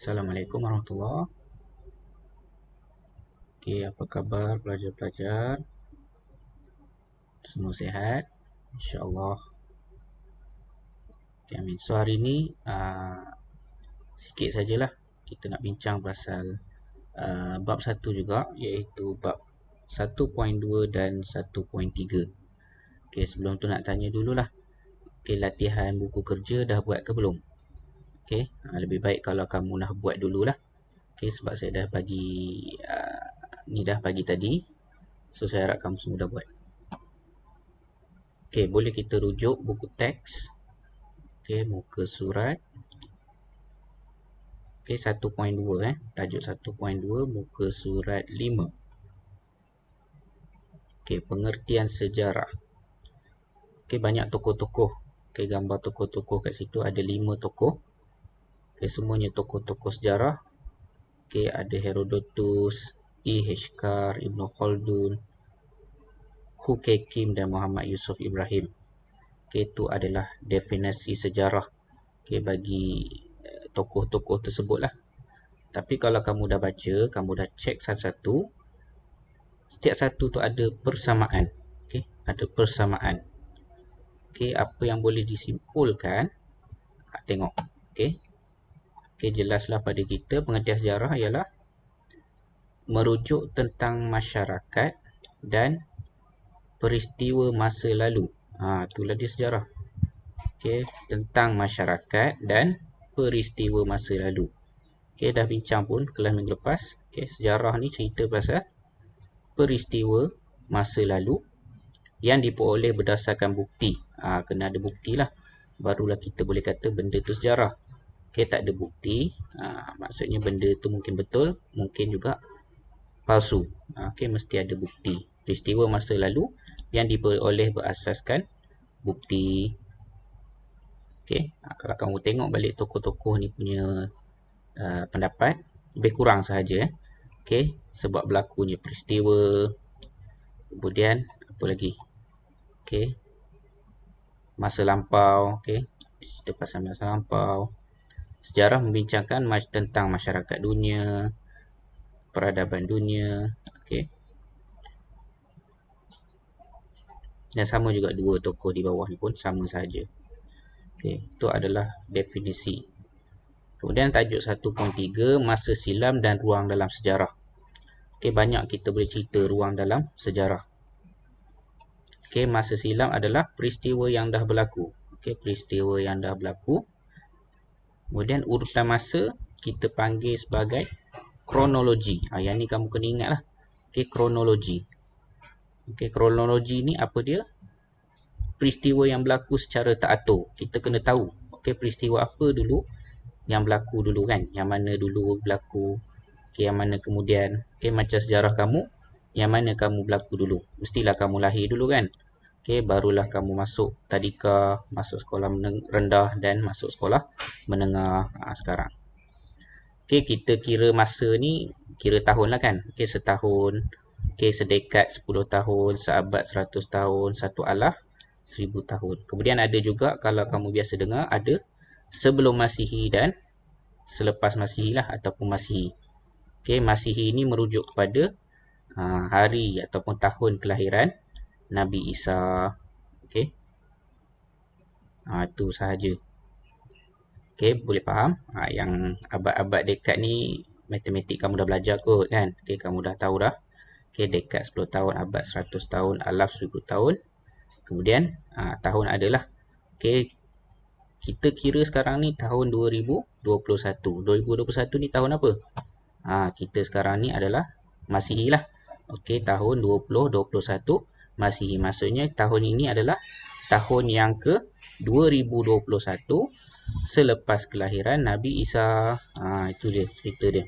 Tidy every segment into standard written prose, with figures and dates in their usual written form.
Assalamualaikum warahmatullahi. Okey, apa khabar pelajar-pelajar? Semua sihat? InsyaAllah. Okay, amin. So hari ni sikit sajalah kita nak bincang pasal bab 1 juga, iaitu bab 1.2 dan 1.3. Okey, sebelum tu nak tanya dululah. Okey, latihan buku kerja dah buat ke belum? Okey, lebih baik kalau kamu dah buat dululah. Okey, sebab saya dah bagi dah bagi tadi. So saya harap kamu semua dah buat. Okey, boleh kita rujuk buku teks. Okey, muka surat. Okey, 1.2 tajuk 1.2 muka surat 5. Okey, pengertian sejarah. Okey, banyak tokoh-tokoh. Okey, gambar tokoh-tokoh kat situ ada 5 tokoh. Okey, semuanya tokoh-tokoh sejarah. Okey, ada Herodotus, E.H. Carr, Ibn Khaldun, Khu Kekim dan Muhammad Yusuf Ibrahim. Okey, itu adalah definisi sejarah. Okey, bagi tokoh-tokoh tersebutlah. Tapi kalau kamu dah baca, kamu dah cek satu-satu, setiap satu tu ada persamaan. Okey, ada persamaan. Okey, apa yang boleh disimpulkan? Tengok. Okey. Okey, jelaslah pada kita pengertian sejarah ialah merujuk tentang masyarakat dan peristiwa masa lalu. Itulah dia sejarah. Okey, tentang masyarakat dan peristiwa masa lalu. Okey, dah bincang pun kelas minggu lepas. Okey, sejarah ni cerita pasal peristiwa masa lalu yang diperoleh berdasarkan bukti. Kena ada bukti lah. Barulah kita boleh kata benda tu sejarah. Okey, tak ada bukti. Maksudnya benda tu mungkin betul, mungkin juga palsu. Okey, mesti ada bukti. Peristiwa masa lalu yang diperoleh berasaskan bukti. Okey, kalau kamu tengok balik tokoh-tokoh ni punya pendapat, lebih kurang sahaja. Okey, sebab berlakunya peristiwa. Kemudian apa lagi? Okey, masa lampau. Okey, cerita pasal masa lampau. Sejarah membincangkan tentang masyarakat dunia, peradaban dunia. Okey, dan sama juga dua tokoh di bawah ni pun sama sahaja. Okey, itu adalah definisi. Kemudian tajuk 1.3 masa silam dan ruang dalam sejarah. Okey, banyak kita boleh cerita ruang dalam sejarah. Okey, masa silam adalah peristiwa yang dah berlaku. Okey, peristiwa yang dah berlaku. Kemudian urutan masa kita panggil sebagai kronologi. Yang ni kamu kena ingat lah. Okey, kronologi. Okey, kronologi ni apa dia? Peristiwa yang berlaku secara teratur. Kita kena tahu. Okey, peristiwa apa dulu yang berlaku dulu kan? Yang mana dulu berlaku? Okey, yang mana kemudian? Okey, macam sejarah kamu, yang mana kamu berlaku dulu? Mestilah kamu lahir dulu kan? Okey, barulah kamu masuk tadika, masuk sekolah rendah dan masuk sekolah menengah sekarang. Okey, kita kira masa ni, kira tahun lah kan? Okey, setahun. Okey, sedekad 10 tahun, seabad 100 tahun, 1 alaf 1000 tahun. Kemudian ada juga, kalau kamu biasa dengar, ada sebelum Masihi dan selepas Masihi lah, ataupun Masihi. Okey, Masihi ini merujuk kepada hari ataupun tahun kelahiran Nabi Isa. Okey. Itu sahaja. Okey, boleh faham? Yang abad-abad dekad ni matematik kamu dah belajar kot kan? Okey, kamu dah tahu dah. Okey, dekad 10 tahun, abad 100 tahun, alaf 1000 tahun. Kemudian tahun adalah. Okey, kita kira sekarang ni tahun 2021. 2021 ni tahun apa? Kita sekarang ni adalah Masihi lah. Okey, tahun 2021 Masihi. Maksudnya tahun ini adalah tahun yang ke 2021 selepas kelahiran Nabi Isa. Itu dia cerita dia.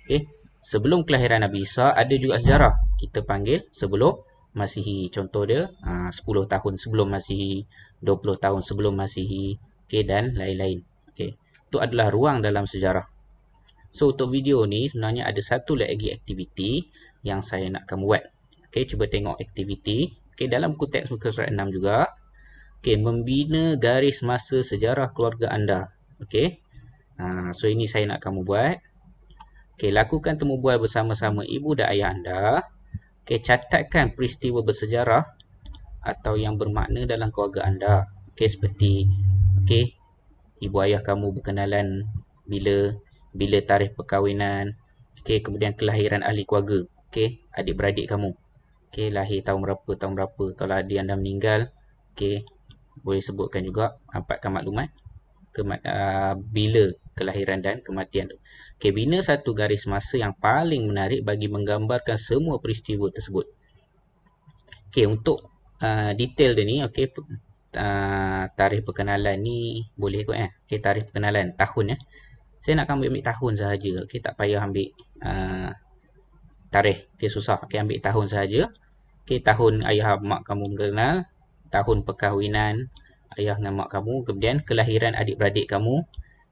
Okey, sebelum kelahiran Nabi Isa ada juga sejarah. Kita panggil sebelum Masihi. Contoh dia 10 tahun sebelum Masihi, 20 tahun sebelum Masihi, okey, dan lain-lain. Okey, itu adalah ruang dalam sejarah. So untuk video ni sebenarnya ada satu lagi aktiviti yang saya nak kamu buat. Okey, cuba tengok aktiviti. Okey, dalam buku teks muka surat 6 juga. Okey, membina garis masa sejarah keluarga anda. Okey. So ini saya nak kamu buat. Okey, lakukan temu bual bersama-sama ibu dan ayah anda. Okey, catatkan peristiwa bersejarah atau yang bermakna dalam keluarga anda. Okey, seperti okey, ibu ayah kamu berkenalan bila tarikh perkahwinan. Okey, kemudian kelahiran ahli keluarga. Okey, adik-beradik kamu. Okey, lahir tahun berapa. Kalau adik anda meninggal, okey, boleh sebutkan juga, dapatkan maklumat bila kelahiran dan kematian tu. Okey, bina satu garis masa yang paling menarik bagi menggambarkan semua peristiwa tersebut. Okey, untuk detail dia ni, okey, tarikh perkenalan ni boleh kot Okey, tarikh perkenalan tahun Saya nak kamu ambil tahun sahaja. Okey, tak payah ambil tarikh. Okey, susah. Okey, ambil tahun sahaja. Okey, tahun ayah mak kamu mengenal, tahun perkahwinan ayah dengan mak kamu, kemudian kelahiran adik-beradik kamu,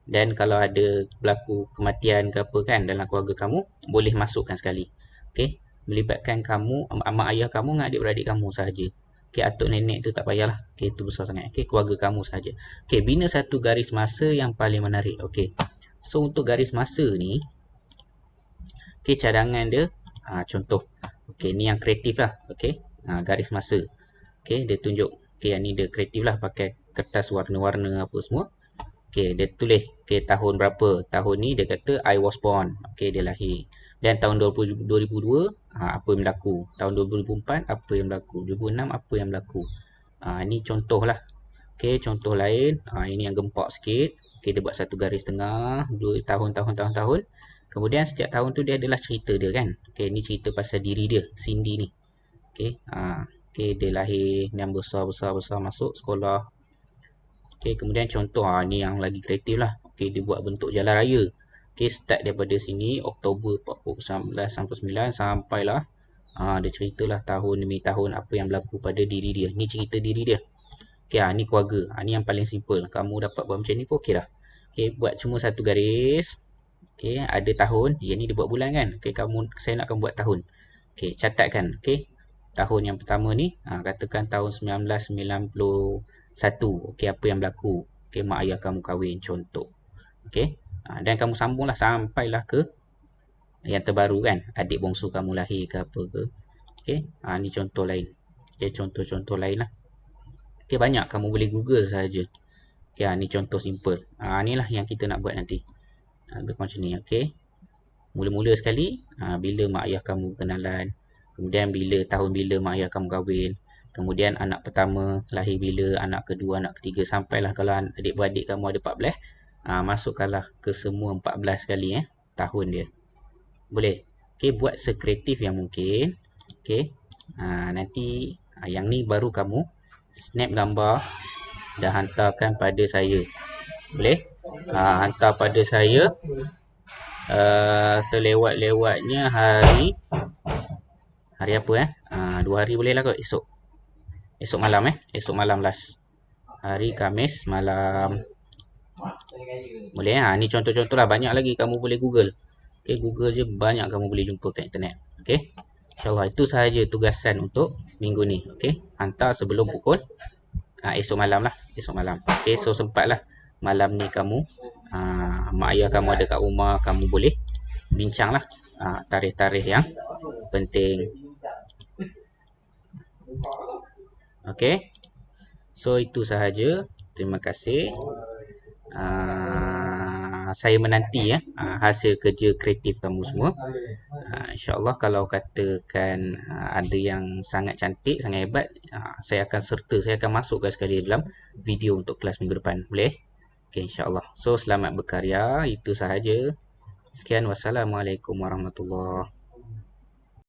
dan kalau ada berlaku kematian ke apa kan dalam keluarga kamu, boleh masukkan sekali. Okey, melibatkan kamu, mak ayah kamu dengan adik-beradik kamu sahaja. Okey, atuk nenek tu tak payahlah. Okey, itu besar sangat. Okey, keluarga kamu sahaja. Okey, bina satu garis masa yang paling menarik. Okey. So untuk garis masa ni, okey, cadangan dia contoh. Okey, ni yang kreatif lah. Okey, garis masa. Okey, dia tunjuk. Okey, yang ni dia kreatif lah, pakai kertas warna-warna apa semua. Okey, dia tulis okey tahun berapa. Tahun ni dia kata I was born. Okey, dia lahir. Dan tahun 2002 apa yang berlaku. Tahun 2004 apa yang berlaku. 2006 apa yang berlaku. Ni contoh lah. Okey, contoh lain. Ini yang gempak sikit. Okey, dia buat satu garis tengah. 2 tahun. Kemudian setiap tahun tu dia adalah cerita dia kan. Okey, ni cerita pasal diri dia, Cindy ni. Okey, okey, dia lahir dan besar masuk sekolah. Okey, kemudian contoh ni yang lagi kreatif lah. Okey, dia buat bentuk jalan raya. Okey, start daripada sini Oktober 1999 sampailah dia ceritalah tahun demi tahun apa yang berlaku pada diri dia. Ni cerita diri dia. Okey, ni keluarga. Ni yang paling simple. Kamu dapat buat macam ni pun okey dah. Okey, buat cuma satu garis. Okey, ada tahun. Yang ni dia buat bulan kan. Okey, saya nak kamu buat tahun. Okey, catatkan. Okey, tahun yang pertama ni, katakan tahun 1991. Okey, apa yang berlaku. Okey, mak ayah kamu kahwin, contoh. Okey, dan kamu sambunglah sampailah ke yang terbaru kan. Adik bongsu kamu lahir ke apa ke. Okey, ni contoh lain. Okey, contoh-contoh lain lah. Okey, banyak. Kamu boleh Google sahaja. Okey, ni contoh simple. Inilah yang kita nak buat nanti. Macam ni, okey. Mula-mula sekali, bila mak ayah kamu kenalan. Kemudian tahun bila mak ayah kamu kahwin. Kemudian anak pertama lahir bila, anak kedua, anak ketiga. Sampailah kalau adik-beradik kamu ada 14. Masukkanlah ke semua 14 kali tahun dia. Boleh? Okey, buat sekreatif yang mungkin. Okey. Nanti yang ni baru kamu snap gambar dan hantarkan pada saya. Boleh? Hantar pada saya selewat-lewatnya hari apa 2 hari boleh lah kot. Esok malam esok malam last. Hari Khamis malam. Boleh ni contoh-contoh lah. Banyak lagi kamu boleh Google. Okey, Google je banyak kamu boleh jumpa kat internet. Okey, InsyaAllah itu sahaja tugasan untuk minggu ni. Okey, hantar sebelum pukul esok malam lah. Esok malam. Okey, so sempatlah malam ni kamu mak ayah kamu ada kat rumah, kamu boleh bincang lah tarikh-tarikh yang penting. Okey, so itu sahaja. Terima kasih. Saya menanti hasil kerja kreatif kamu semua. InsyaAllah kalau katakan ada yang sangat cantik, sangat hebat, saya akan masukkan sekali dalam video untuk kelas minggu depan. Boleh? Okay, insyaAllah. So, selamat berkarya. Itu sahaja. Sekian. Wassalamualaikum warahmatullahi wabarakatuh.